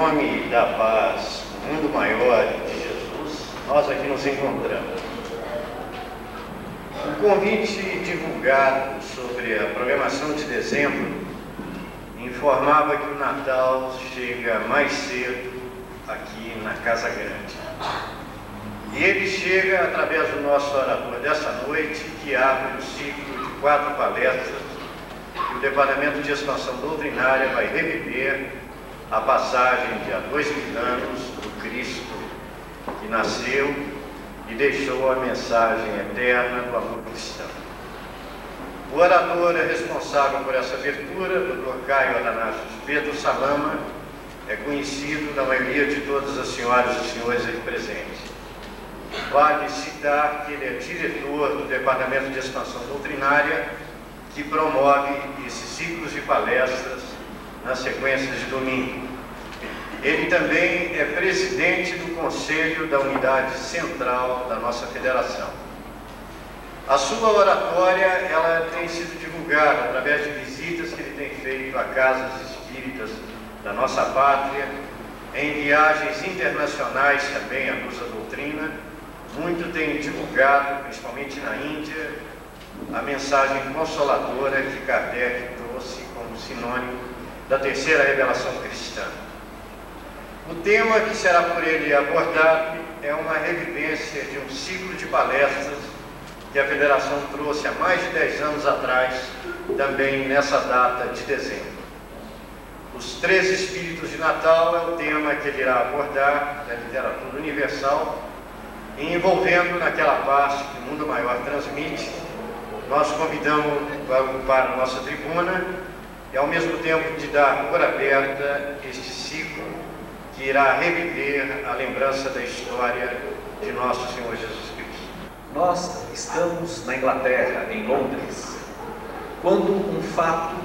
nome da paz, o mundo maior de Jesus, nós aqui nos encontramos. O convite divulgado sobre a programação de dezembro informava que o Natal chega mais cedo aqui na Casa Grande. E ele chega através do nosso orador dessa noite, que abre o ciclo de 4 palestras que o Departamento de Expansão Doutrinária vai reviver a passagem de há 2000 anos do Cristo que nasceu e deixou a mensagem eterna do amor cristão. O orador é responsável por essa abertura, Dr. Caio Atanásio Pedro Salama, é conhecido da maioria de todas as senhoras e senhores aqui presentes. Vale citar que ele é diretor do Departamento de Expansão Doutrinária, que promove esses ciclos de palestras nas sequências de domingo. Ele também é presidente do Conselho da Unidade Central da nossa federação. A sua oratória ela tem sido divulgada através de visitas que ele tem feito a casas espíritas da nossa pátria, em viagens internacionais também à luz da doutrina. Muito tem divulgado, principalmente na Índia, a mensagem consoladora que Kardec trouxe como sinônimo da terceira revelação cristã. O tema que será por ele abordado é uma revivência de um ciclo de palestras que a Federação trouxe há mais de 10 anos atrás, também nessa data de dezembro. Os 13 Espíritos de Natal é o tema que ele irá abordar da literatura universal, e envolvendo naquela parte que o mundo maior transmite. Nós convidamos para ocupar a nossa tribuna e, ao mesmo tempo, de dar por aberta este ciclo que irá reviver a lembrança da história de nosso Senhor Jesus Cristo. Nós estamos na Inglaterra, em Londres, quando um fato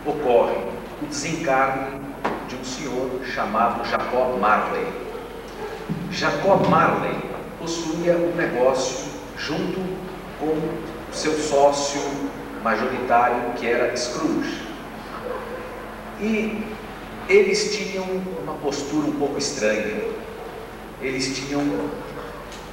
ocorre, o desencarne de um senhor chamado Jacob Marley. Jacob Marley possuía um negócio junto com o seu sócio majoritário, que era Scrooge. E eles tinham uma postura um pouco estranha. Eles tinham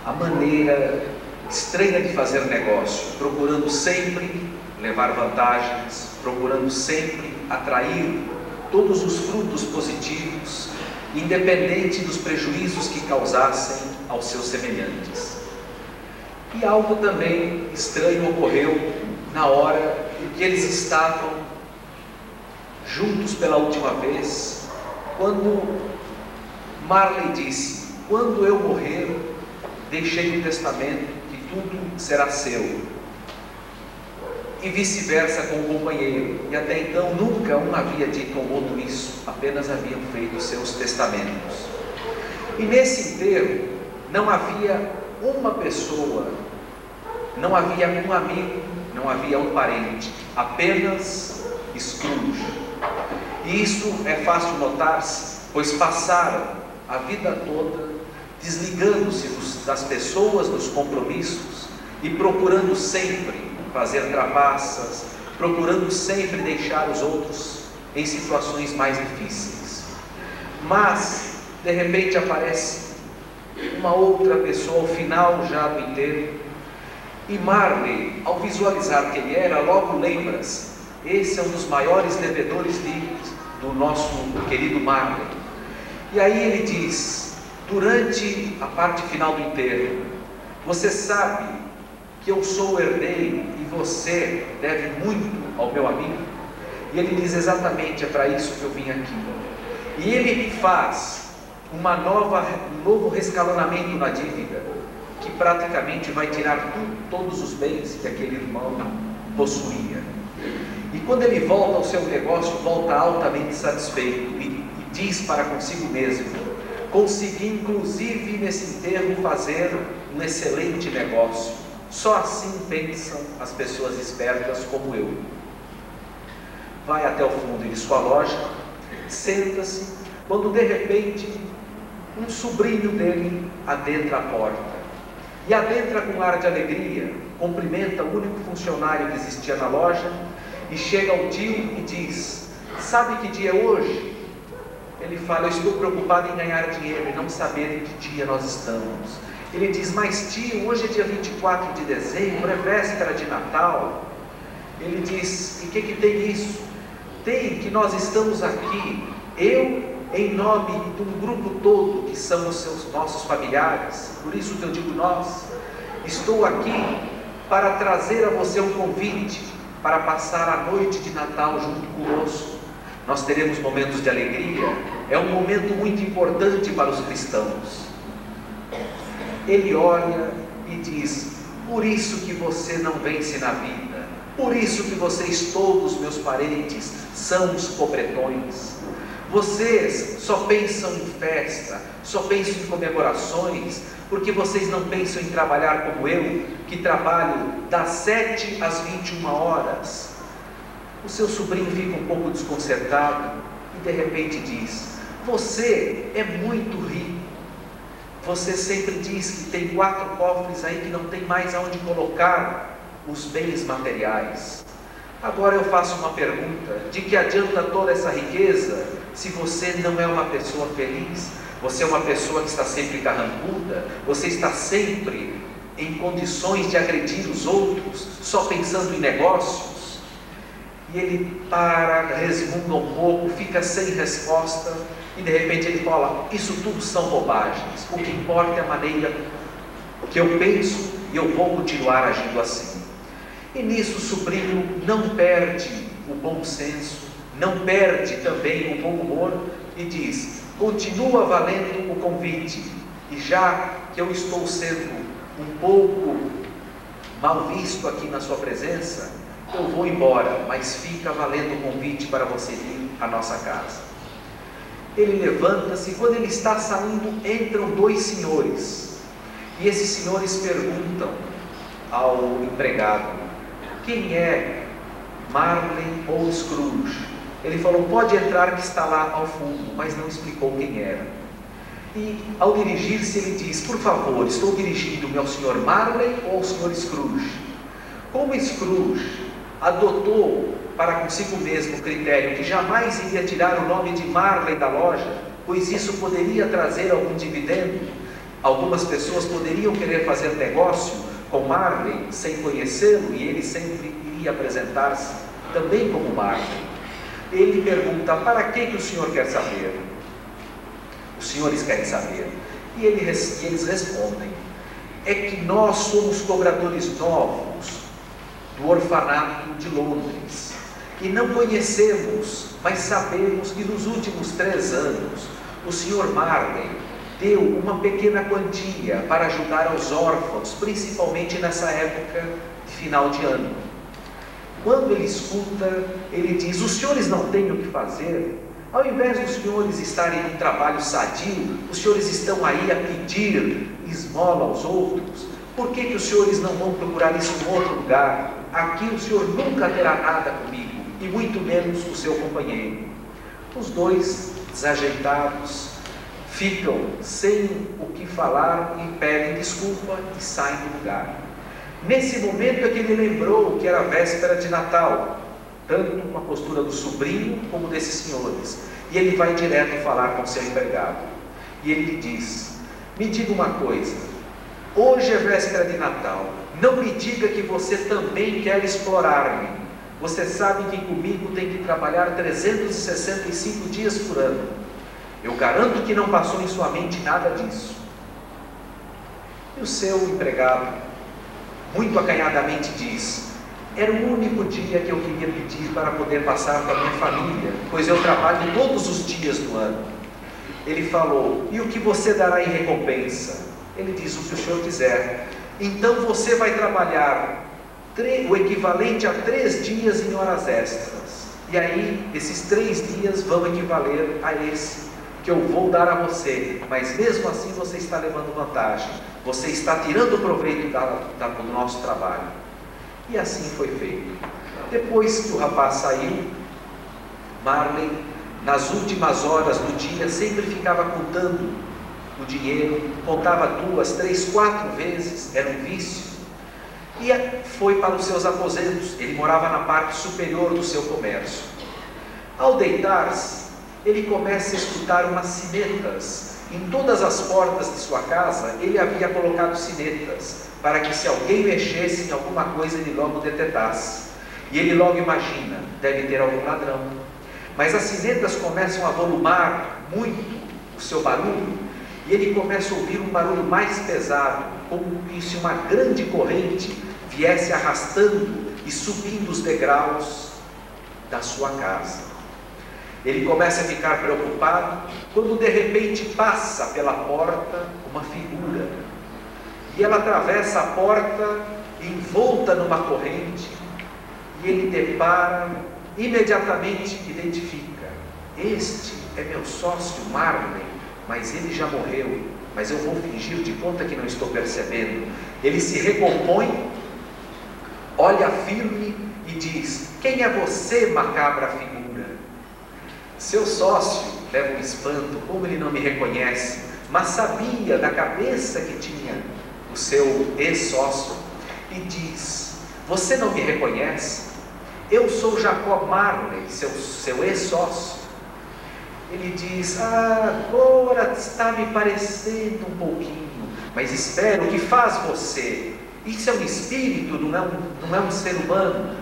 a maneira estranha de fazer negócio, procurando sempre levar vantagens, procurando sempre atrair todos os frutos positivos, independente dos prejuízos que causassem aos seus semelhantes. E algo também estranho ocorreu na hora em que eles estavam juntos pela última vez, quando Marley disse: quando eu morrer, deixei um testamento que tudo será seu. E vice-versa com o companheiro. E até então nunca um havia dito ao outro isso, apenas haviam feito seus testamentos. E nesse enterro não havia uma pessoa, não havia um amigo, não havia um parente, apenas Scrooge. E isso é fácil notar-se, pois passaram a vida toda desligando-se das pessoas, dos compromissos e procurando sempre fazer trapaças, procurando sempre deixar os outros em situações mais difíceis. Mas, de repente, aparece uma outra pessoa ao final já do enterro, e Marley, ao visualizar quem ele era, logo lembra-se: esse é um dos maiores devedores do nosso querido Marley. E aí ele diz, durante a parte final do enterro: você sabe que eu sou o herdeiro e você deve muito ao meu amigo? E ele diz: exatamente, é para isso que eu vim aqui. E ele faz um novo rescalonamento na dívida, que praticamente vai tirar todos os bens que aquele irmão possuía. E quando ele volta ao seu negócio, volta altamente satisfeito e diz para consigo mesmo: consegui inclusive nesse enterro fazer um excelente negócio. Só assim pensam as pessoas espertas como eu. Vai até o fundo de sua loja, senta-se, quando de repente um sobrinho dele adentra a porta. E adentra com ar de alegria, cumprimenta o único funcionário que existia na loja, e chega ao tio e diz: sabe que dia é hoje? Ele Ele fala: eu estou preocupado em ganhar dinheiro e não saber em que dia nós estamos. Ele diz: mas tio, hoje é dia 24 de dezembro, é véspera de Natal. Ele diz: e o que tem isso? Tem que nós estamos aqui, eu em nome de um grupo todo que são os nossos familiares, por isso que eu digo nós, estou aqui para trazer a você um convite para passar a noite de Natal junto conosco. Nós teremos momentos de alegria, é um momento muito importante para os cristãos. Ele olha e diz: por isso que você não vence na vida, por isso que vocês todos, meus parentes, são os pobretões. Vocês só pensam em festa, só pensam em comemorações, porque vocês não pensam em trabalhar como eu, que trabalho das 7 às 21 horas. O seu sobrinho fica um pouco desconcertado e de repente diz: você é muito rico. Você sempre diz que tem 4 cofres aí que não tem mais aonde colocar os bens materiais. Agora eu faço uma pergunta: de que adianta toda essa riqueza se você não é uma pessoa feliz? Você é uma pessoa que está sempre carrancuda, você está sempre em condições de agredir os outros, só pensando em negócios. E ele para, resmunga um pouco, fica sem resposta, e de repente ele fala: isso tudo são bobagens, o que importa é a maneira que eu penso, e eu vou continuar agindo assim. E nisso o sobrinho não perde o bom senso, não perde também o bom humor, e diz: continua valendo o convite, e já que eu estou sendo um pouco mal visto aqui na sua presença, eu vou embora, mas fica valendo o convite para você ir à nossa casa. Ele levanta-se, e quando ele está saindo, entram 2 senhores, e esses senhores perguntam ao empregado: quem é Marley ou Scrooge? Ele falou: pode entrar, que está lá ao fundo, mas não explicou quem era. E ao dirigir-se ele diz: por favor, estou dirigindo-me ao senhor Marley ou ao senhor Scrooge? Como Scrooge adotou para consigo mesmo o critério que jamais iria tirar o nome de Marley da loja, pois isso poderia trazer algum dividendo, algumas pessoas poderiam querer fazer negócio com Marley sem conhecê-lo, e ele sempre iria apresentar-se também como Marley. Ele pergunta: para que o senhor quer saber? Os senhores querem saber. E eles respondem: é que nós somos cobradores novos do orfanato de Londres, e não conhecemos, mas sabemos que nos últimos 3 anos o senhor Marley deu uma pequena quantia para ajudar aos órfãos, principalmente nessa época de final de ano. Quando ele escuta, ele diz: os senhores não têm o que fazer? Ao invés dos senhores estarem num trabalho sadio, os senhores estão aí a pedir esmola aos outros. Por que os senhores não vão procurar isso em outro lugar? Aqui o senhor nunca terá nada comigo, e muito menos o seu companheiro. Os 2, desajeitados, ficam sem o que falar e pedem desculpa e saem do lugar. Nesse momento é que ele lembrou que era a véspera de Natal, tanto com a postura do sobrinho como desses senhores, e ele vai direto falar com seu empregado. E ele lhe diz: me diga uma coisa, hoje é véspera de Natal, não me diga que você também quer explorar-me. Você sabe que comigo tem que trabalhar 365 dias por ano. Eu garanto que não passou em sua mente nada disso. E o seu empregado, muito acanhadamente, diz: era o único dia que eu queria pedir para poder passar com a minha família, pois eu trabalho todos os dias do ano. Ele falou: e o que você dará em recompensa? Ele diz: o que o senhor quiser. Então você vai trabalhar o equivalente a 3 dias em horas extras, e aí esses 3 dias vão equivaler a esse que eu vou dar a você, mas mesmo assim você está levando vantagem, você está tirando proveito do nosso trabalho. E assim foi feito. Depois que o rapaz saiu, Marley, nas últimas horas do dia, sempre ficava contando o dinheiro, contava 2, 3, 4 vezes, era um vício, e foi para os seus aposentos. Ele morava na parte superior do seu comércio. Ao deitar-se, ele começa a escutar umas sinetas. Em todas as portas de sua casa, ele havia colocado sinetas, para que se alguém mexesse em alguma coisa, ele logo detetasse. E ele logo imagina, deve ter algum ladrão. Mas as sinetas começam a volumar muito o seu barulho, e ele começa a ouvir um barulho mais pesado, como se uma grande corrente viesse arrastando e subindo os degraus da sua casa. Ele começa a ficar preocupado, quando de repente passa pela porta uma figura, e ela atravessa a porta envolta numa corrente, e ele depara, imediatamente identifica: este é meu sócio Marley, mas ele já morreu, mas eu vou fingir de conta que não estou percebendo. Ele se recompõe, olha firme e diz: quem é você, macabra figura? Seu sócio leva um espanto, como ele não me reconhece, mas sabia da cabeça que tinha o seu ex-sócio, e diz: você não me reconhece? Eu sou Jacob Marley, seu ex-sócio. Ele diz: agora está me parecendo um pouquinho, mas espera, o que faz você? Isso é um espírito, não é um ser humano.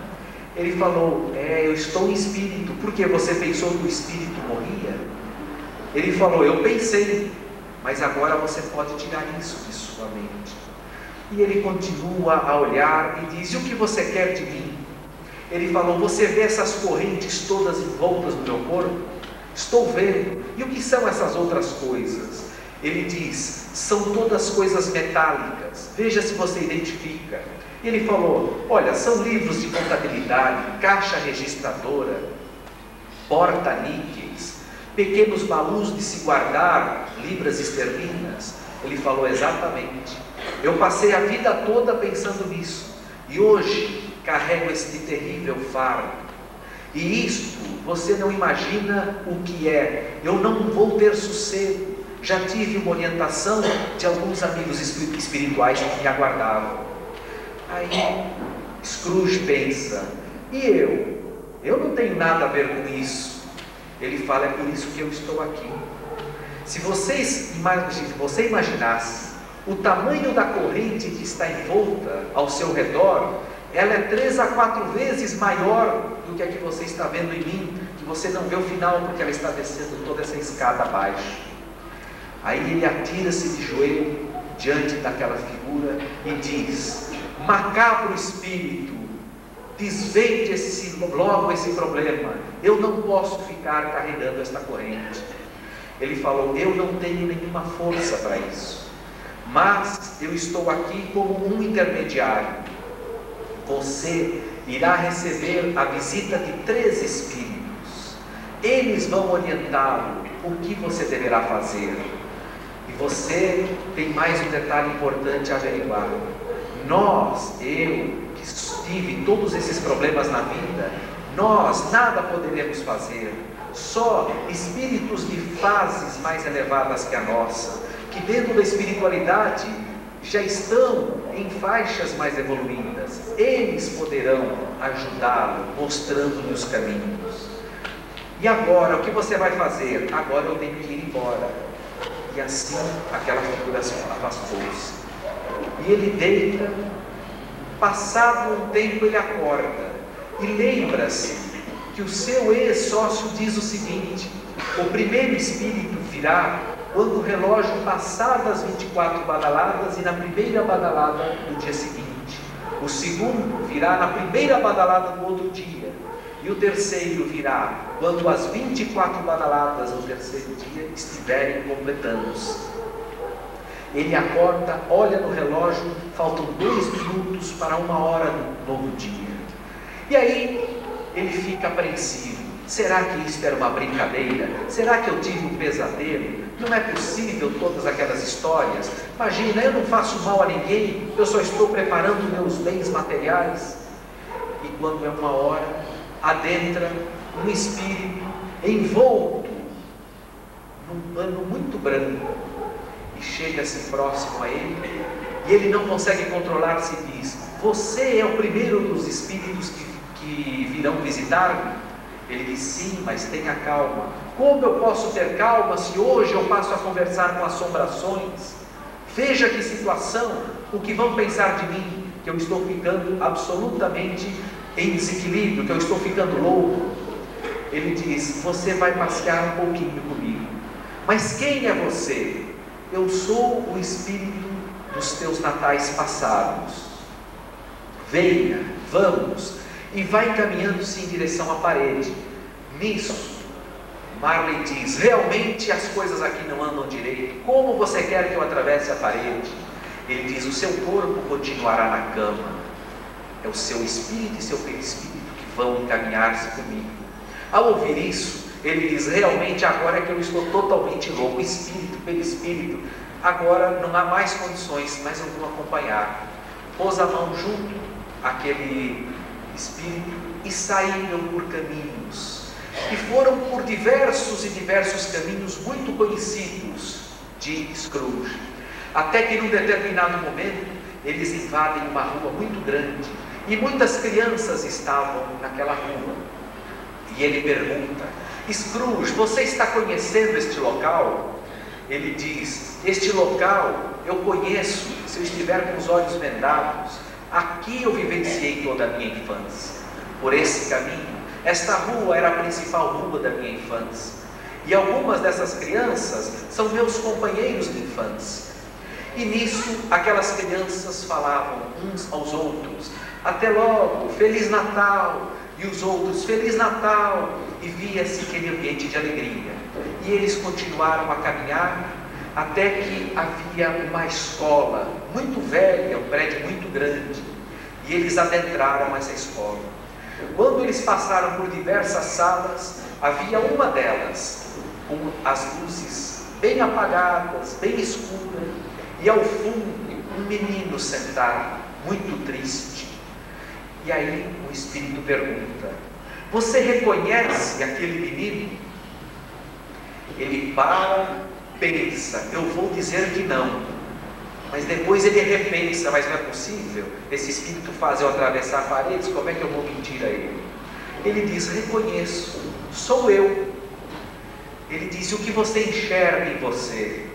Ele falou: eu estou em espírito. Por que você pensou que o espírito morria? Ele falou: eu pensei, mas agora você pode tirar isso de sua mente. E ele continua a olhar e diz: e o que você quer de mim? Ele falou: você vê essas correntes todas envoltas no meu corpo? Estou vendo. E o que são essas outras coisas? Ele diz: são todas coisas metálicas, veja se você identifica. E ele falou: olha, são livros de contabilidade, caixa registradora, porta-níqueis, pequenos baús de se guardar libras esterlinas. Ele falou: exatamente, eu passei a vida toda pensando nisso, e hoje carrego este terrível fardo. E isto, você não imagina o que é. Eu não vou ter sossego. Já tive uma orientação de alguns amigos espirituais que me aguardavam. Aí Scrooge pensa: e eu? Eu não tenho nada a ver com isso. Ele fala: é por isso que eu estou aqui. Se você imaginasse o tamanho da corrente que está envolta ao seu redor, ela é 3 a 4 vezes maior do que a que você está vendo em mim, que você não vê o final porque ela está descendo toda essa escada abaixo. Aí ele atira-se de joelho diante daquela figura e diz: macabro espírito, desvende logo esse problema. Eu não posso ficar carregando esta corrente. Ele falou: eu não tenho nenhuma força para isso, mas eu estou aqui como um intermediário. Você irá receber a visita de 3 espíritos. Eles vão orientá-lo o que você deverá fazer. E você tem mais um detalhe importante a averiguar. Eu que tive todos esses problemas na vida, nós nada poderemos fazer. Só espíritos de fases mais elevadas que a nossa, que dentro da espiritualidade já estão em faixas mais evoluídas, eles poderão ajudá-lo, mostrando-lhe os caminhos. E agora, o que você vai fazer? Agora eu tenho que ir embora. E assim aquela figura se afastou-se. E ele deita. Passado um tempo ele acorda e lembra-se que o seu ex-sócio diz o seguinte: o primeiro espírito virá quando o relógio passar das 24 badaladas e na primeira badalada do dia seguinte. O segundo virá na primeira badalada do outro dia. E o terceiro virá quando as 24 badaladas do terceiro dia estiverem completando-se. Ele acorda, olha no relógio, faltam 2 minutos para 1h do novo dia. E aí ele fica apreensivo: será que isso era uma brincadeira? Será que eu tive um pesadelo? Não é possível todas aquelas histórias. Imagina, eu não faço mal a ninguém, eu só estou preparando meus bens materiais. E quando é 1h, adentra um espírito envolto num pano muito branco e chega-se próximo a ele, e ele não consegue controlar-se e diz: você é o primeiro dos espíritos que virão visitar-me? Ele diz: sim, mas tenha calma. Como eu posso ter calma se hoje eu passo a conversar com assombrações? Veja que situação, o que vão pensar de mim? Que eu estou ficando absolutamente em desequilíbrio, que eu estou ficando louco. Ele diz: você vai passear um pouquinho comigo. Mas quem é você? Eu sou o espírito dos teus natais passados. Venha, vamos. E vai caminhando-se em direção à parede. Nisso, Marley diz: realmente as coisas aqui não andam direito. Como você quer que eu atravesse a parede? Ele diz: o seu corpo continuará na cama. É o seu espírito e seu perispírito que vão encaminhar-se comigo. Ao ouvir isso, ele diz: realmente agora é que eu estou totalmente louco, espírito, perispírito. Agora não há mais condições, mas eu vou acompanhar. Pôs a mão junto àquele espírito e saíram por caminhos. E foram por diversos e diversos caminhos muito conhecidos de Scrooge. Até que num determinado momento, eles invadem uma rua muito grande. E muitas crianças estavam naquela rua. E ele pergunta: Scrooge, você está conhecendo este local? Ele diz: este local eu conheço, se eu estiver com os olhos vendados. Aqui eu vivenciei toda a minha infância. Por esse caminho, esta rua era a principal rua da minha infância. E algumas dessas crianças são meus companheiros de infância. E nisso, aquelas crianças falavam uns aos outros: até logo, Feliz Natal! E os outros: Feliz Natal! E via-se aquele ambiente de alegria. E eles continuaram a caminhar até que havia uma escola muito velha, um prédio muito grande. E eles adentraram essa escola. Quando eles passaram por diversas salas, havia uma delas com as luzes bem apagadas, bem escuras, e ao fundo um menino sentado, muito triste. E aí o espírito pergunta: você reconhece aquele menino? Ele para, pensa: eu vou dizer que não. Mas depois ele repensa: mas não é possível, esse espírito faz eu atravessar paredes, como é que eu vou mentir a ele? Ele diz: reconheço, sou eu. Ele diz: o que você enxerga em você?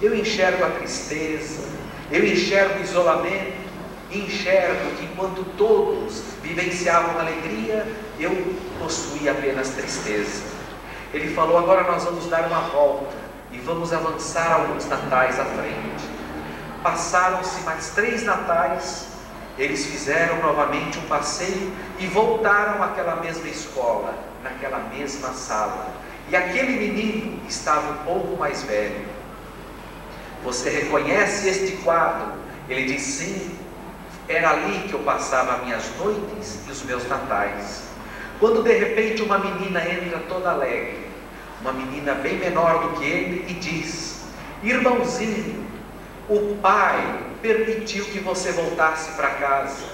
Eu enxergo a tristeza, eu enxergo o isolamento, enxergo que enquanto todos vivenciavam alegria, eu possuía apenas tristeza. Ele falou: agora nós vamos dar uma volta e vamos avançar alguns natais à frente. Passaram-se mais 3 natais, eles fizeram novamente um passeio e voltaram àquela mesma escola, naquela mesma sala. E aquele menino estava um pouco mais velho. Você reconhece este quadro? Ele diz: sim, era ali que eu passava minhas noites e os meus natais. Quando de repente uma menina entra toda alegre, uma menina bem menor do que ele, e diz: irmãozinho, o pai permitiu que você voltasse para casa.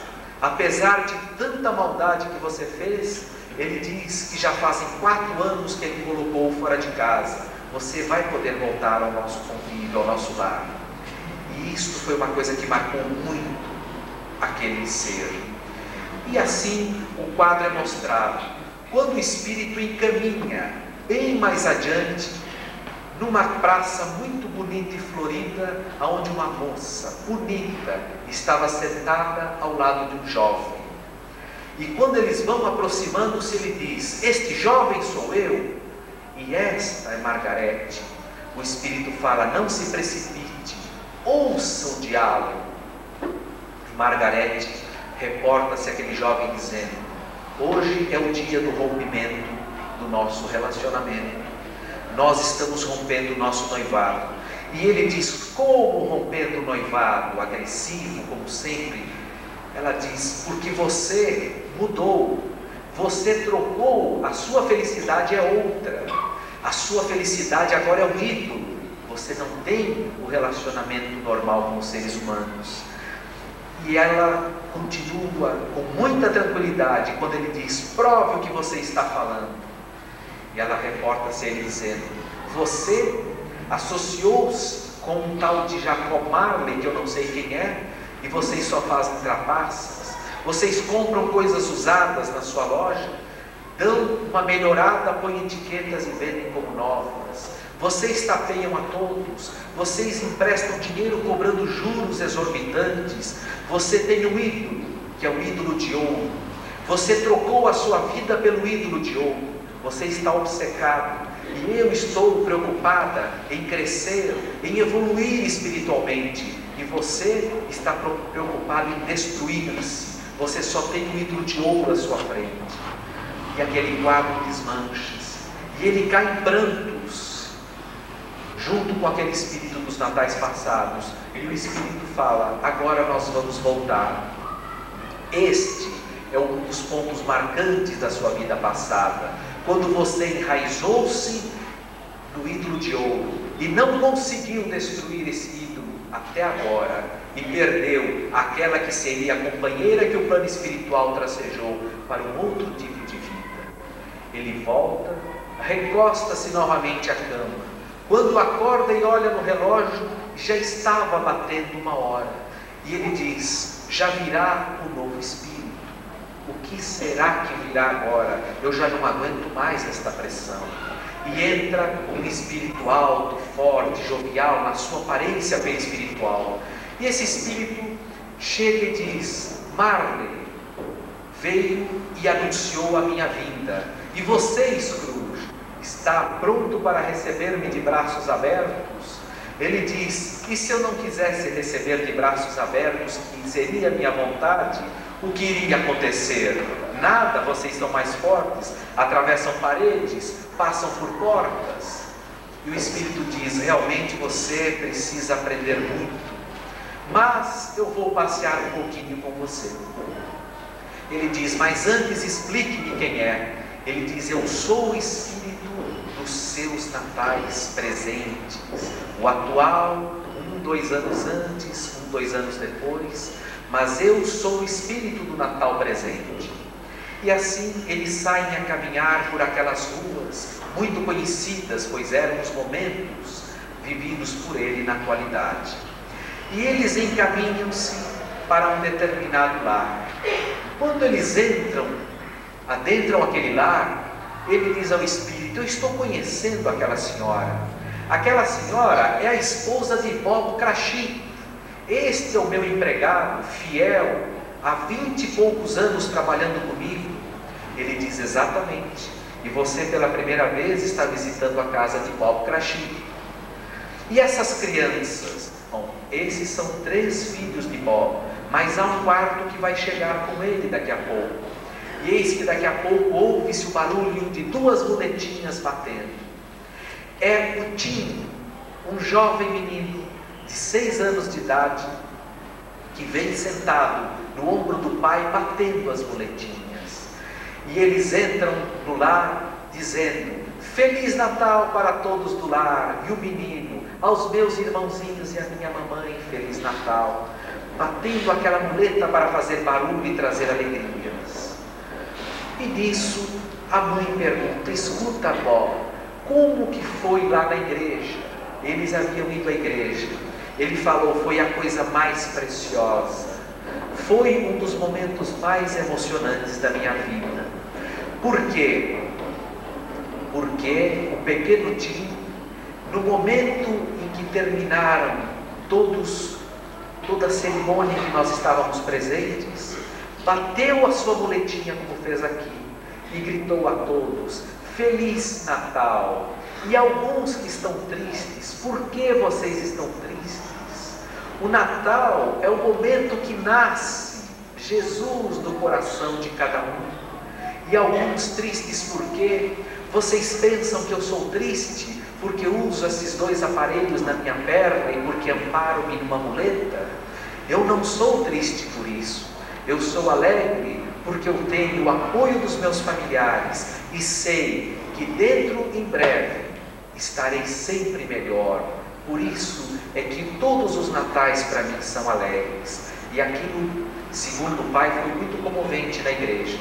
Apesar de tanta maldade que você fez, ele diz que já fazem 4 anos que ele colocou fora de casa. Você vai poder voltar ao nosso convívio, ao nosso lar. E isto foi uma coisa que marcou muito aquele ser. E assim o quadro é mostrado. Quando o espírito encaminha bem mais adiante, numa praça muito bonita e florida, onde uma moça bonita estava sentada ao lado de um jovem. E quando eles vão aproximando-se, ele diz: este jovem sou eu, e esta é Margarete. O espírito fala: não se precipite, ouça o diálogo. E Margarete reporta-se àquele jovem dizendo: hoje é o dia do rompimento do nosso relacionamento. Nós estamos rompendo o nosso noivado. E ele diz: como rompendo o noivado? Agressivo, como sempre. Ela diz: porque você mudou. Você trocou. A sua felicidade é outra. A sua felicidade agora é um ídolo. Você não tem o relacionamento normal com os seres humanos. E ela continua com muita tranquilidade quando ele diz: prove o que você está falando. E ela reporta-se a ele dizendo: você associou-se com um tal de Jacob Marley, que eu não sei quem é, e vocês só fazem trapaças, vocês compram coisas usadas na sua loja. dão uma melhorada, põem etiquetas e vendem como novas. Vocês tapeiam a todos, vocês emprestam dinheiro cobrando juros exorbitantes. Você tem um ídolo, que é o ídolo de ouro. Você trocou a sua vida pelo ídolo de ouro. Você está obcecado. E eu estou preocupada em crescer, em evoluir espiritualmente. E você está preocupado em destruir-se. Você só tem um ídolo de ouro à sua frente. E aquele quadro desmancha-se. E ele cai em prantos, junto com aquele espírito dos natais passados. E o espírito fala: agora nós vamos voltar. Este é um dos pontos marcantes da sua vida passada, quando você enraizou-se no ídolo de ouro e não conseguiu destruir esse ídolo até agora, e perdeu aquela que seria a companheira que o plano espiritual tracejou para um outro tipo de vida. Ele volta, recosta-se novamente à cama. Quando acorda e olha no relógio, já estava batendo 1 hora. E ele diz: já virá o novo espírito. O que será que virá agora? Eu já não aguento mais esta pressão. E entra um espírito alto, forte, jovial, na sua aparência bem espiritual. E esse espírito chega e diz: Marley veio e anunciou a minha vinda. E você, Scrooge, está pronto para receber-me de braços abertos? Ele diz: e se eu não quisesse receber de braços abertos, que seria a minha vontade, o que iria acontecer? Nada, vocês são mais fortes, atravessam paredes, passam por portas. E o Espírito diz: realmente você precisa aprender muito, mas eu vou passear um pouquinho com você. Ele diz: mas antes explique-me quem é. Ele diz: eu sou o Espírito dos seus natais presentes, o atual, 2 anos antes, 2 anos depois, mas eu sou o Espírito do Natal presente. E assim eles saem a caminhar por aquelas ruas, muito conhecidas, pois eram os momentos vividos por ele na atualidade. E eles encaminham-se para um determinado lar. Quando eles adentram aquele lar, ele diz ao Espírito: eu estou conhecendo aquela senhora. Aquela senhora é a esposa de Bob Cratchit. Este é o meu empregado, fiel, há 20 e poucos anos trabalhando comigo. Ele diz: exatamente. E você pela primeira vez está visitando a casa de Bob Cratchit. E essas crianças? Bom, esses são 3 filhos de Bob, mas há um quarto que vai chegar com ele daqui a pouco. E eis que daqui a pouco ouve-se o barulho de 2 muletinhas batendo. É o Tim, um jovem menino de 6 anos de idade, que vem sentado no ombro do pai, batendo as muletinhas. E eles entram no lar dizendo: Feliz Natal para todos do lar. E o menino: aos meus irmãozinhos e à minha mamãe, Feliz Natal. Batendo aquela muleta para fazer barulho e trazer alegrias. E nisso a mãe pergunta: escuta, Bob, como que foi lá na igreja? Eles haviam ido à igreja. Ele falou: foi a coisa mais preciosa. Foi um dos momentos mais emocionantes da minha vida. Por quê? Porque o pequeno Tim, no momento em que terminaram toda a cerimônia que nós estávamos presentes, bateu a sua muletinha como fez aqui e gritou a todos: Feliz Natal! E alguns que estão tristes: por que vocês estão tristes? O Natal é o momento que nasce Jesus no coração de cada um. E alguns tristes por quê? Vocês pensam que eu sou triste porque uso esses 2 aparelhos na minha perna e porque amparo-me numa muleta? Eu não sou triste por isso. Eu sou alegre porque eu tenho o apoio dos meus familiares e sei que dentro em breve estarei sempre melhor. Por isso é que todos os natais para mim são alegres. E aquilo, segundo o pai, foi muito comovente na igreja.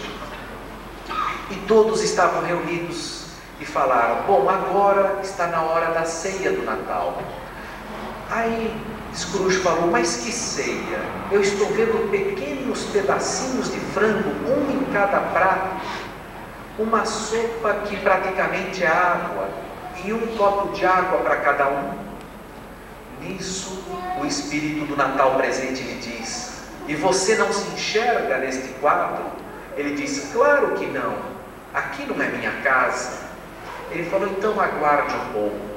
E todos estavam reunidos e falaram: bom, agora está na hora da ceia do Natal. Aí Scrooge falou: mas que ceia? Eu estou vendo pequenos pedacinhos de frango, um em cada prato. uma sopa que praticamente é água, e um copo de água para cada um. Nisso, o Espírito do Natal presente lhe diz: e você não se enxerga neste quadro? Ele diz: claro que não, aqui não é minha casa. Ele falou: então aguarde um pouco.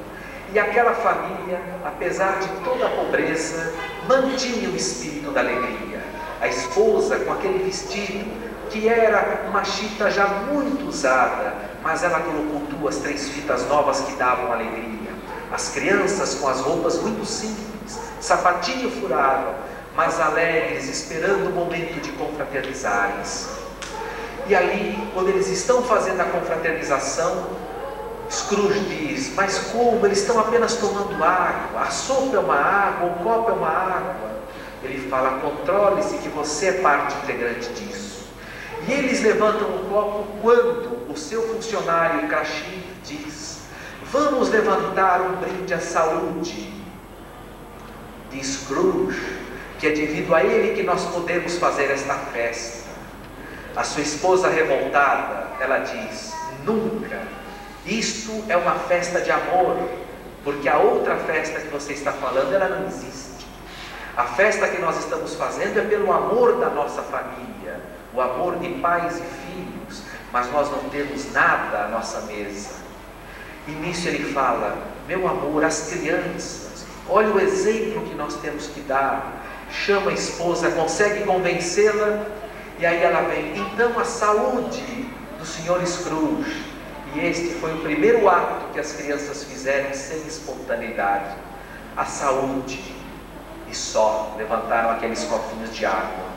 E aquela família, apesar de toda a pobreza, mantinha o espírito da alegria. A esposa com aquele vestido que era uma chita já muito usada, mas ela colocou 2, 3 fitas novas que davam alegria. As crianças com as roupas muito simples, sapatinho furado, mas alegres, esperando o momento de confraternizarem-se. E ali, quando eles estão fazendo a confraternização, Scrooge diz: mas como? Eles estão apenas tomando água, a sopa é uma água, o copo é uma água. Ele fala: controle-se que você é parte integrante disso. E eles levantam o copo quando o seu funcionário Crachim diz: vamos levantar um brinde à saúde de Scrooge, que é devido a ele que nós podemos fazer esta festa. A sua esposa revoltada, ela diz: nunca, isto é uma festa de amor, porque a outra festa que você está falando, ela não existe. A festa que nós estamos fazendo é pelo amor da nossa família, o amor de pais e filhos, mas nós não temos nada à nossa mesa. E nisso ele fala: meu amor, as crianças, olha o exemplo que nós temos que dar. Chama a esposa, consegue convencê-la, e aí ela vem: então a saúde do Sr. Scrooge. E este foi o primeiro ato que as crianças fizeram sem espontaneidade. A saúde. E só levantaram aqueles copinhos de água.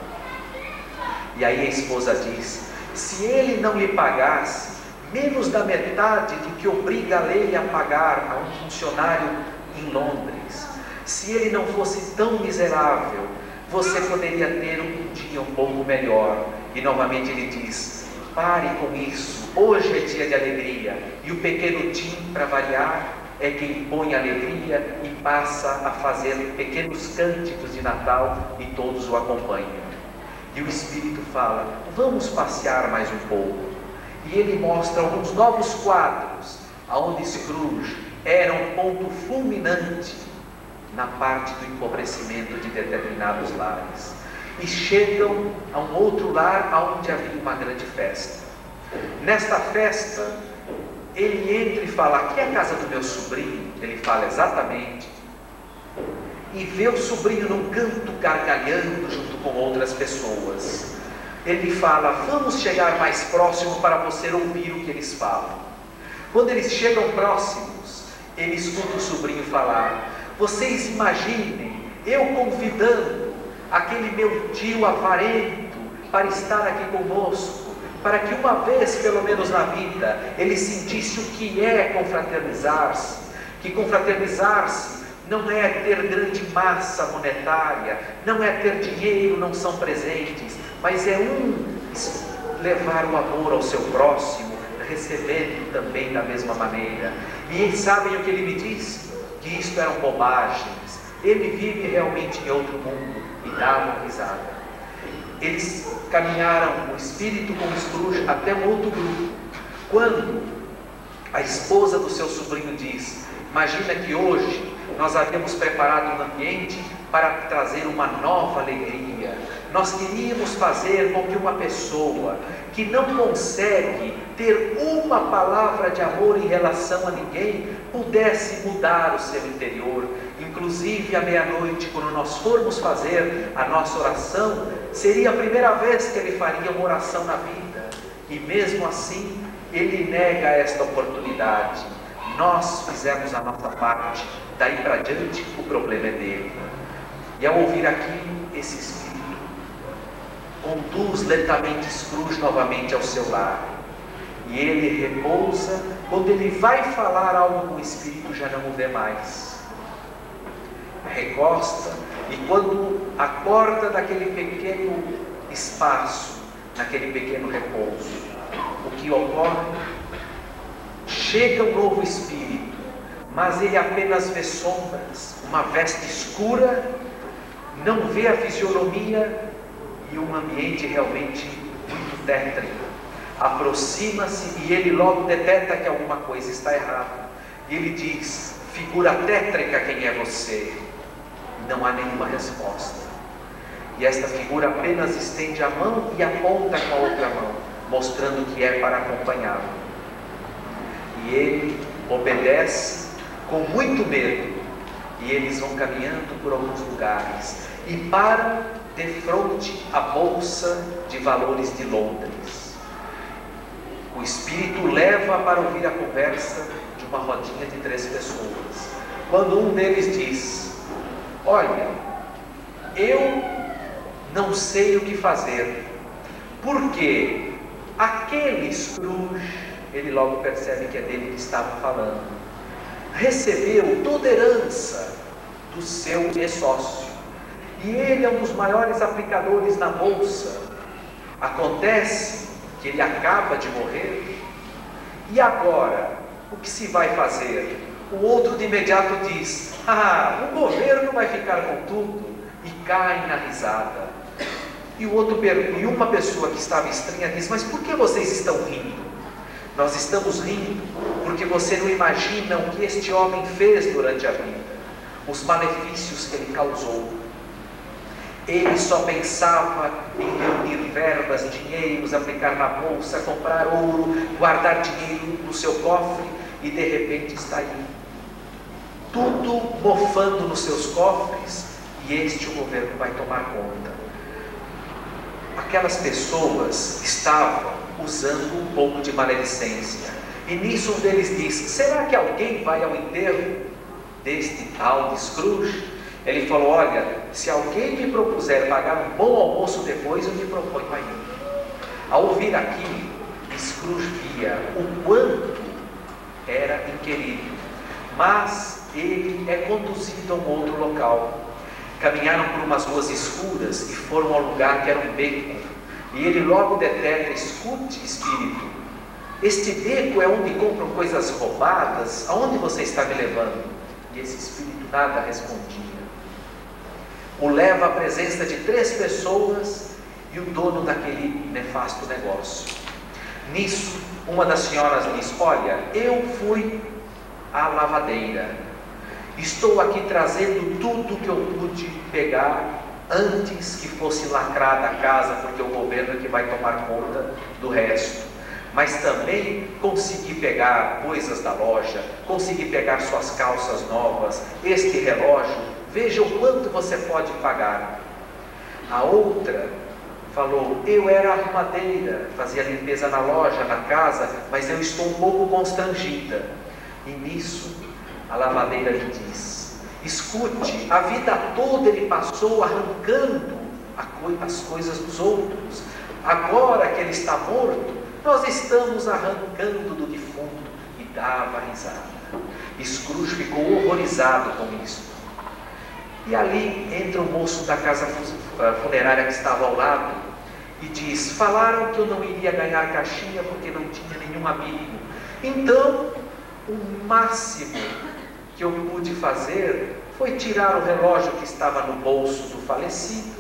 E aí a esposa diz: se ele não lhe pagasse menos da metade do que obriga a lei a pagar a um funcionário em Londres, se ele não fosse tão miserável, você poderia ter um dia um pouco melhor. E novamente ele diz: pare com isso, hoje é dia de alegria. E o pequeno Tim, para variar, é quem põe alegria e passa a fazer pequenos cânticos de Natal, e todos o acompanham. E o Espírito fala: vamos passear mais um pouco. E ele mostra alguns novos quadros, aonde Scrooge era um ponto fulminante na parte do empobrecimento de determinados lares. E chegam a um outro lar onde havia uma grande festa. Nesta festa, ele entra e fala: aqui é a casa do meu sobrinho. Ele fala exatamente. E vê o sobrinho num canto gargalhando junto com outras pessoas. Ele fala: vamos chegar mais próximo para você ouvir o que eles falam. Quando eles chegam próximos, ele escuta o sobrinho falar: vocês imaginem eu convidando aquele meu tio avarento para estar aqui conosco, para que uma vez, pelo menos na vida, ele sentisse o que é confraternizar-se. Que confraternizar-se não é ter grande massa monetária, não é ter dinheiro, não são presentes, mas é levar o amor ao seu próximo, recebendo também da mesma maneira. E eles sabem o que ele me disse? Que isto eram bobagens. Ele vive realmente em outro mundo. E dá uma risada. Eles caminharam, o espírito com o Scrooge, até um outro grupo. Quando a esposa do seu sobrinho diz: imagina que hoje nós havíamos preparado um ambiente para trazer uma nova alegria. Nós queríamos fazer com que uma pessoa que não consegue ter uma palavra de amor em relação a ninguém pudesse mudar o seu interior. Inclusive à meia-noite, quando nós formos fazer a nossa oração, seria a primeira vez que ele faria uma oração na vida. E mesmo assim, ele nega esta oportunidade. Nós fizemos a nossa parte, daí para diante o problema é dele. E ao ouvir aquilo, esse espírito conduz lentamente Scrooge novamente ao seu lar. E ele repousa. Quando ele vai falar algo com o espírito, já não o vê mais. Recosta, e quando acorda daquele pequeno espaço, naquele pequeno repouso, o que ocorre? Chega um novo espírito, mas ele apenas vê sombras, uma veste escura, não vê a fisionomia e um ambiente realmente muito tétrico. Aproxima-se e ele logo detecta que alguma coisa está errada. E ele diz: figura tétrica, quem é você? Não há nenhuma resposta. E esta figura apenas estende a mão e aponta com a outra mão, mostrando que é para acompanhá-lo. E ele obedece com muito medo. E eles vão caminhando por alguns lugares e param de frente à Bolsa de Valores de Londres. O espírito leva para ouvir a conversa de uma rodinha de 3 pessoas. Quando um deles diz: olha, eu não sei o que fazer, porque aquele Scrooge, ele logo percebe que é dele que estava falando, recebeu toda a herança do seu ex-sócio, e ele é um dos maiores aplicadores na bolsa. Acontece que ele acaba de morrer, e agora, o que se vai fazer? O outro de imediato diz: o governo vai ficar com tudo, e cai na risada. E uma pessoa que estava estranha diz: mas por que vocês estão rindo? Nós estamos rindo porque você não imagina o que este homem fez durante a vida, os malefícios que ele causou. Ele só pensava em reunir verbas, dinheiros, aplicar na bolsa, comprar ouro, guardar dinheiro no seu cofre, e de repente está aí, tudo mofando nos seus cofres, e o governo vai tomar conta. Aquelas pessoas estavam usando um pouco de maledicência, e nisso um deles diz: será que alguém vai ao enterro deste tal de Scrooge? Ele falou: olha, se alguém me propuser pagar um bom almoço depois, eu me proponho a ir. Ao ouvir aquilo, Scrooge via o quanto era inquerido, mas ele é conduzido a um outro local. Caminharam por umas ruas escuras e foram ao lugar que era um beco, e ele logo detecta: escute, espírito, este beco é onde compram coisas roubadas, aonde você está me levando? E esse espírito nada respondia. O leva à presença de 3 pessoas e o dono daquele nefasto negócio. Nisso, uma das senhoras diz: olha, eu fui à lavadeira, estou aqui trazendo tudo que eu pude pegar antes que fosse lacrada a casa, porque o governo é que vai tomar conta do resto. Mas também consegui pegar coisas da loja, consegui pegar suas calças novas, este relógio, veja o quanto você pode pagar. A outra falou: eu era arrumadeira, fazia limpeza na loja, na casa, mas eu estou um pouco constrangida. E nisso a lavadeira lhe diz: escute, a vida toda ele passou arrancando as coisas dos outros. Agora que ele está morto, nós estamos arrancando do defunto. E dava risada. Scrooge ficou horrorizado com isso. E ali entra o moço da casa funerária que estava ao lado e diz: falaram que eu não iria ganhar caixinha porque não tinha nenhum amigo. Então, o máximo que eu pude fazer foi tirar o relógio que estava no bolso do falecido.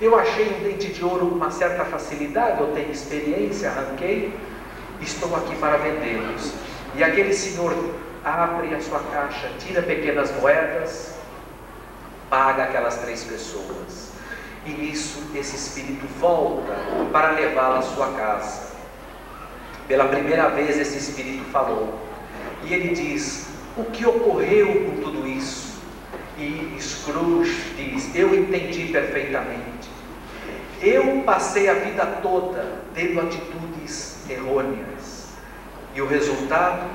Eu achei um dente de ouro com uma certa facilidade, eu tenho experiência, arranquei, estou aqui para vendê-los. E aquele senhor abre a sua caixa, tira pequenas moedas, paga aquelas 3 pessoas. E nisso esse espírito volta para levá-lo à sua casa. Pela primeira vez esse espírito falou, e ele diz: o que ocorreu com tudo isso? E Scrooge diz: eu entendi perfeitamente. Eu passei a vida toda tendo atitudes errôneas, e o resultado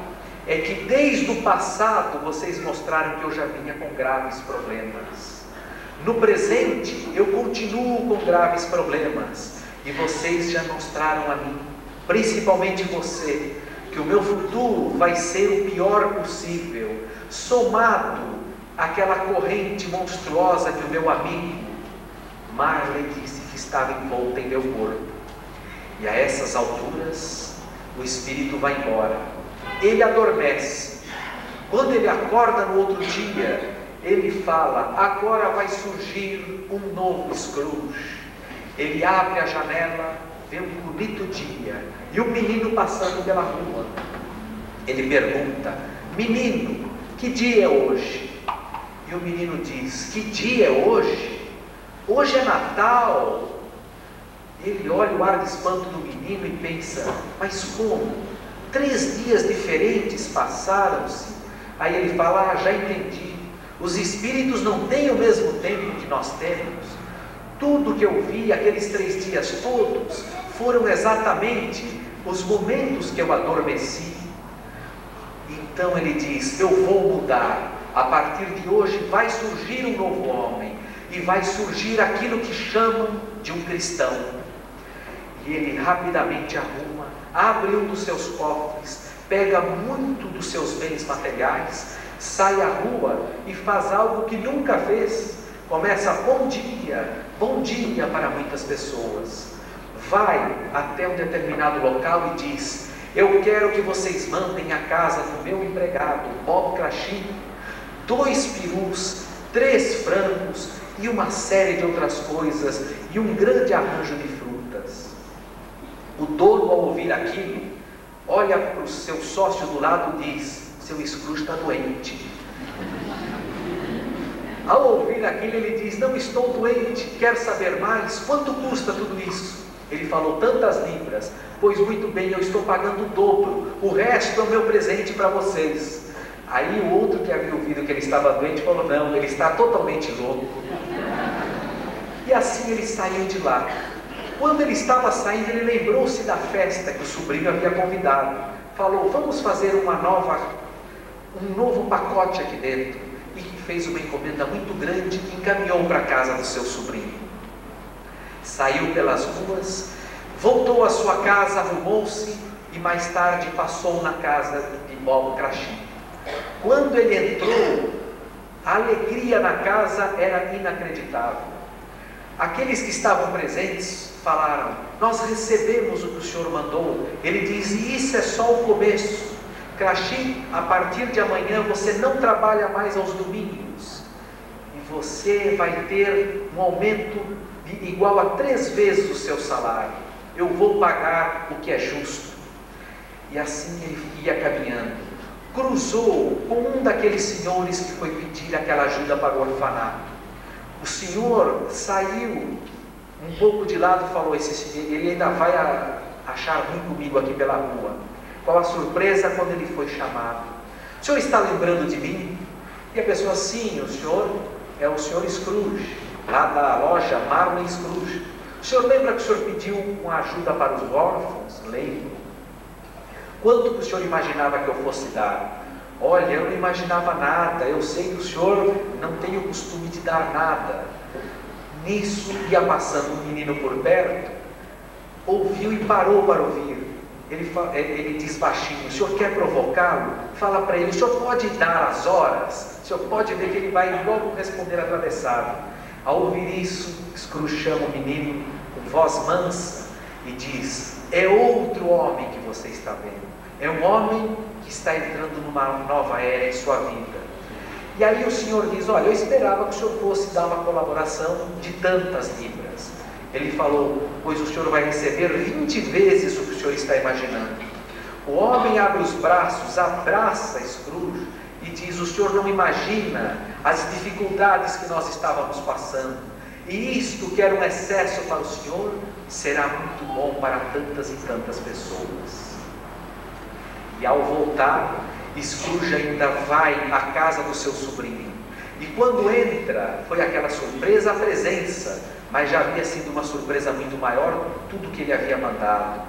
é que desde o passado vocês mostraram que eu já vinha com graves problemas. No presente eu continuo com graves problemas, e vocês já mostraram a mim, principalmente você, que o meu futuro vai ser o pior possível, somado àquela corrente monstruosa que o meu amigo Marley disse que estava envolta em meu corpo. E a essas alturas o espírito vai embora, ele adormece. Quando ele acorda no outro dia, ele fala: agora vai surgir um novo Scrooge. Ele abre a janela vê um bonito dia e um menino passando pela rua. Ele pergunta: menino, que dia é hoje? E o menino diz: que dia é hoje? Hoje é Natal. Ele olha o ar de espanto do menino e pensa: mas como? 3 dias diferentes passaram-se. Aí ele fala: já entendi. Os espíritos não têm o mesmo tempo que nós temos. Tudo que eu vi aqueles 3 dias todos foram exatamente os momentos que eu adormeci. Então ele diz: eu vou mudar. A partir de hoje vai surgir um novo homem, e vai surgir aquilo que chamam de um cristão. E ele rapidamente arruma, abre um dos seus cofres, pega muito dos seus bens materiais, sai à rua e faz algo que nunca fez. Começa: bom dia para muitas pessoas. Vai até um determinado local e diz: eu quero que vocês mandem à casa do meu empregado, Bob Crachim, 2 perus, 3 frangos e uma série de outras coisas, e um grande arranjo de frutas. O dono, ao ouvir aquilo, olha para o seu sócio do lado e diz: seu Scrooge está doente. Ao ouvir aquilo, ele diz: não estou doente, quer saber mais? Quanto custa tudo isso? Ele falou: tantas libras. Pois muito bem, eu estou pagando o dobro, o resto é o meu presente para vocês. Aí o outro que havia ouvido que ele estava doente falou: não, ele está totalmente louco. E assim ele saiu de lá. Quando ele estava saindo, ele lembrou-se da festa que o sobrinho havia convidado. Falou: vamos fazer um novo pacote aqui dentro. E fez uma encomenda muito grande e encaminhou para a casa do seu sobrinho. Saiu pelas ruas, voltou à sua casa, arrumou-se e mais tarde passou na casa de Bob Crachim. Quando ele entrou, a alegria na casa era inacreditável. Aqueles que estavam presentes falaram: nós recebemos o que o senhor mandou. Ele diz: e isso é só o começo. Crachim, a partir de amanhã você não trabalha mais aos domingos, e você vai ter um aumento igual a 3 vezes o seu salário. Eu vou pagar o que é justo. E assim ele ia caminhando, cruzou com um daqueles senhores que foi pedir aquela ajuda para o orfanato. O senhor saiu um pouco de lado e falou: ele ainda vai achar ruim comigo aqui pela rua. Qual a surpresa quando ele foi chamado? O senhor está lembrando de mim? E a pessoa: sim, o senhor é o senhor Scrooge, lá da loja Marley Scrooge. O senhor lembra que o senhor pediu uma ajuda para os órfãos? Lembro. Quanto que o senhor imaginava que eu fosse dar? Olha, eu não imaginava nada, eu sei que o senhor não tem o costume de dar nada. Nisso ia passando um menino por perto, ouviu e parou para ouvir. Ele diz baixinho: o senhor quer provocá-lo? Fala para ele: o senhor pode dar as horas? O senhor pode ver que ele vai logo responder atravessado. Ao ouvir isso, Scrooge chama o menino com voz mansa e diz: é outro homem que você está vendo. É um homem que está entrando numa nova era em sua vida. E aí o senhor diz: olha, eu esperava que o senhor fosse dar uma colaboração de tantas libras. Ele falou: pois o senhor vai receber 20 vezes o que o senhor está imaginando. O homem abre os braços, abraça Scrooge e diz: o senhor não imagina as dificuldades que nós estávamos passando, e isto que era um excesso para o senhor, será muito bom para tantas e tantas pessoas. E ao voltar, Scrooge ainda vai à casa do seu sobrinho. E quando entra, foi aquela surpresa, a presença, mas já havia sido uma surpresa muito maior tudo que ele havia mandado.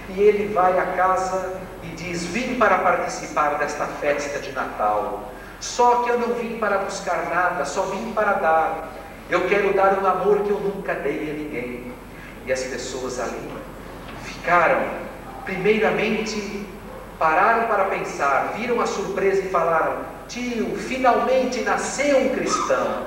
E ele vai à casa e diz: vim para participar desta festa de Natal, só que eu não vim para buscar nada, só vim para dar. Eu quero dar um amor que eu nunca dei a ninguém. E as pessoas ali ficaram, primeiramente, pararam para pensar, viram a surpresa e falaram: tio, finalmente nasceu um cristão.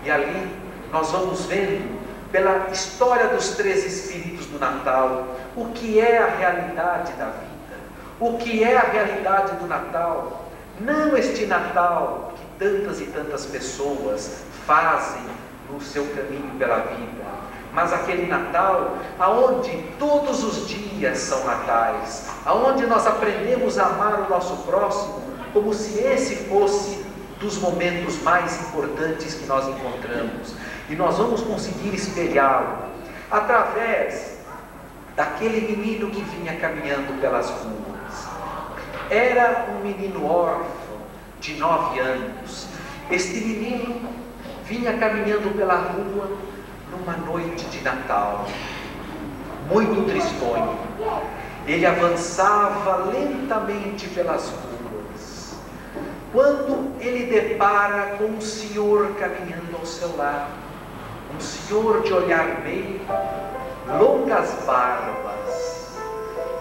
E ali nós vamos vendo, pela história dos 3 Espíritos do Natal, o que é a realidade da vida, o que é a realidade do Natal. Não este Natal que tantas e tantas pessoas fazem no seu caminho pela vida, mas aquele Natal aonde todos os dias são natais, aonde nós aprendemos a amar o nosso próximo como se esse fosse dos momentos mais importantes que nós encontramos. E nós vamos conseguir espelhá-lo através daquele menino que vinha caminhando pelas ruas. Era um menino órfão de 9 anos. Este menino vinha caminhando pela rua numa noite de Natal, muito tristonho. Ele avançava lentamente pelas ruas, quando ele depara com um senhor caminhando ao seu lado, um senhor de olhar meio, longas barbas,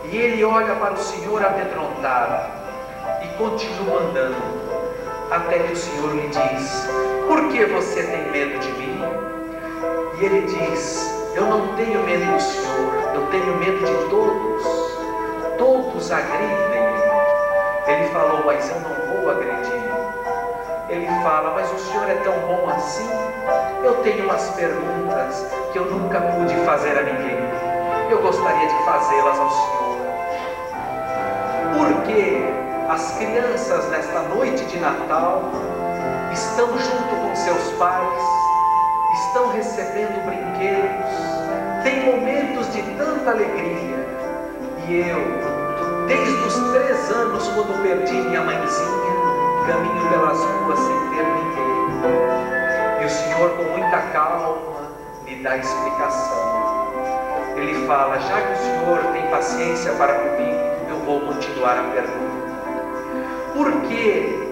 e ele olha para o senhor amedrontado e continua andando, até que o senhor lhe diz: por que você tem medo de mim? E ele diz: eu não tenho medo do senhor, eu tenho medo de todos. Todos agridem-me. Ele falou: mas eu não vou agredir. Ele fala: mas o senhor é tão bom assim? Eu tenho umas perguntas que eu nunca pude fazer a ninguém. Eu gostaria de fazê-las ao senhor. Por que as crianças nesta noite de Natal estão junto com seus pais, estão recebendo brinquedos, têm momentos de tanta alegria, e eu, desde os 3 anos, quando perdi minha mãezinha, caminho pelas ruas sem ter ninguém, e o senhor, com muita calma, me dá explicação. Ele fala: já que o senhor tem paciência para comigo, eu vou continuar a pergunta. Por que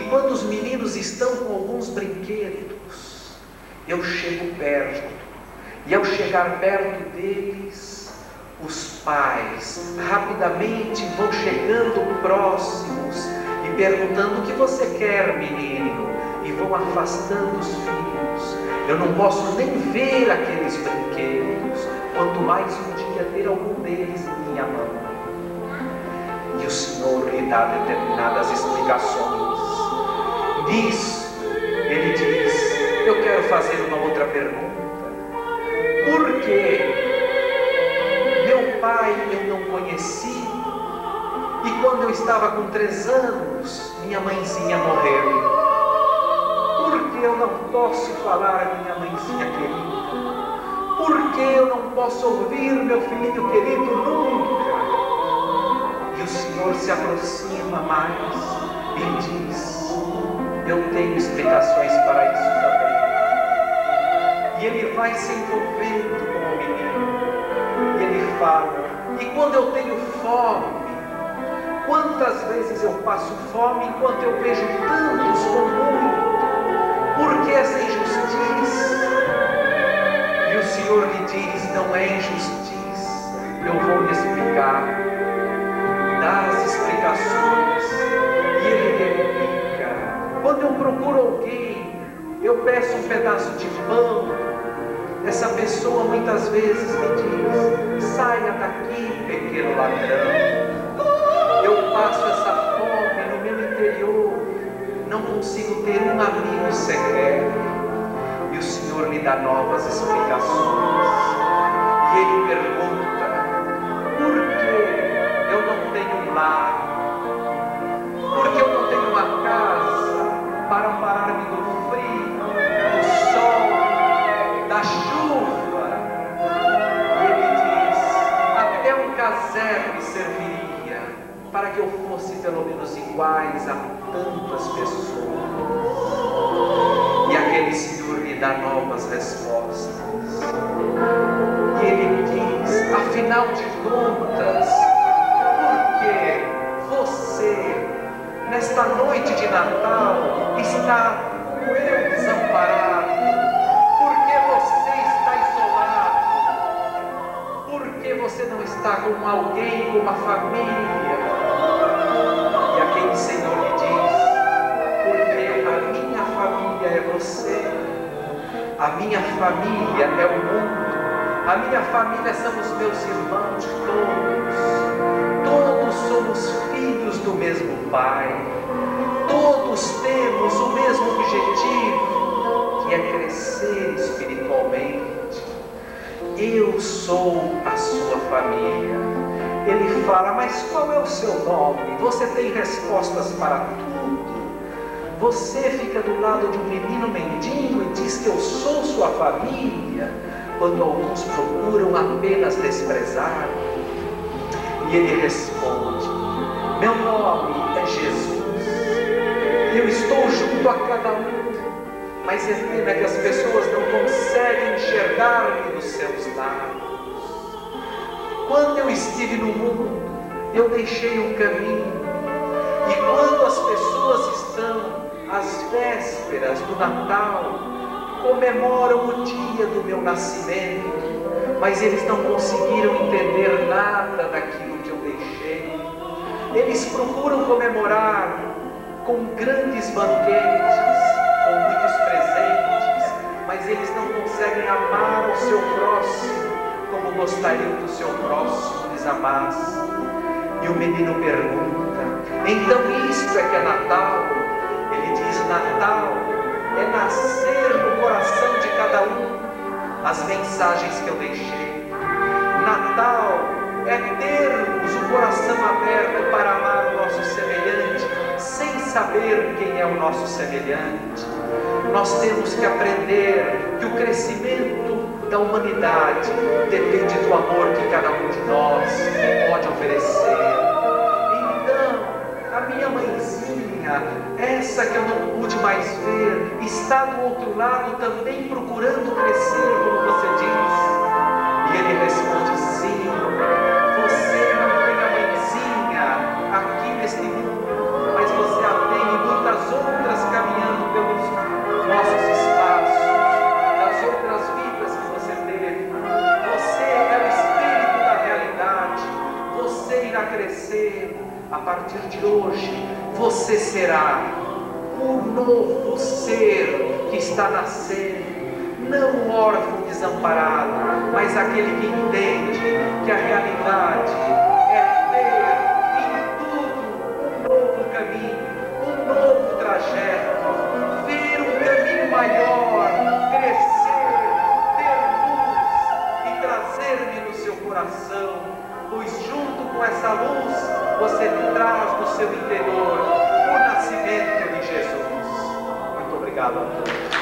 quando os meninos estão com alguns brinquedos, eu chego perto, e ao chegar perto deles, os pais rapidamente vão chegando próximos e perguntando: o que você quer, menino? E vão afastando os filhos. Eu não posso nem ver aqueles brinquedos, quanto mais um dia ter algum deles em minha mão. E o Senhor lhe dá determinadas explicações. Nisso, ele diz: eu quero fazer uma outra pergunta. Por que meu pai eu não conheci, e quando eu estava com 3 anos, minha mãezinha morreu? Por que eu não posso falar a minha mãezinha querida? Por que eu não posso ouvir meu filhinho querido nunca? E o Senhor se aproxima mais e diz: eu tenho explicações para isso também. E ele vai se envolvendo com o menino, e ele fala: e quando eu tenho fome, quantas vezes eu passo fome enquanto eu vejo tantos com muito? Por que essa injustiça? E o Senhor lhe diz: não é injustiça, eu vou lhe explicar. Dá as explicações, e ele replica: quando eu procuro alguém, eu peço um pedaço de pão, essa pessoa muitas vezes me diz: saia daqui, pequeno ladrão. Eu passo essa fome no meu interior, não consigo ter um amigo sequer. E o Senhor lhe dá novas explicações, e ele pergunta: por que eu não tenho um lar? Por que eu não tenho uma casa para amparar-me do frio, do sol, da chuva? E ele diz: até um casebre serviria para que eu fosse pelo menos iguais a tantas pessoas. E aquele Senhor lhe dá novas respostas. E ele diz: afinal de contas, por que você, nesta noite de Natal, está como eu, desamparado? Por que você está isolado? Por que você não está com alguém, com uma família? E aquele Senhor lhe diz: porque a minha família é você, a minha família é o mundo, a minha família são os meus irmãos todos somos filhos do mesmo Pai, todos temos o mesmo objetivo, que é crescer espiritualmente. eu sou a sua família. Ele fala, mas qual é o seu nome? Você tem respostas para tudo. Você fica do lado de um menino mendigo e diz que eu sou sua família, quando alguns procuram apenas desprezar. E ele responde, meu nome é Jesus. Eu estou junto a cada um, mas é pena que as pessoas não conseguem enxergar-me nos seus lábios. Quando eu estive no mundo, eu deixei um caminho. E quando as pessoas estão às vésperas do Natal, comemoram o dia do meu nascimento, mas eles não conseguiram entender nada daquilo que eu deixei. Eles procuram comemorar com grandes banquetes, com muitos presentes, mas eles não conseguem amar o seu próximo como gostariam que o seu próximo lhes amasse. E o menino pergunta, então isto é que é Natal? Ele diz, Natal é nascer no coração de cada um as mensagens que eu deixei. Natal é termos o coração aberto para amar o nosso semelhante, sem saber quem é o nosso semelhante. Nós temos que aprender que o crescimento da humanidade depende do amor que cada um de nós pode oferecer. Então, a minha mãezinha, essa que eu não pude mais ver, está do outro lado também procurando crescer, como você diz. E ele responde, sim, você não tem a mãezinha aqui neste mundo, mas você a tem e muitas outras caminhando pelos nossos espaços, das outras vidas que você teve. Você é o espírito da realidade, você irá crescer. A partir de hoje, você será o novo ser que está nascendo, não um órfão desamparado, mas aquele que entende que a realidade é ter em tudo um novo caminho, um novo trajeto, ver um caminho maior, crescer, ter luz e trazer-me no seu coração, pois junto com essa luz você traz no seu interior o nascimento de Jesus. Muito obrigado a todos.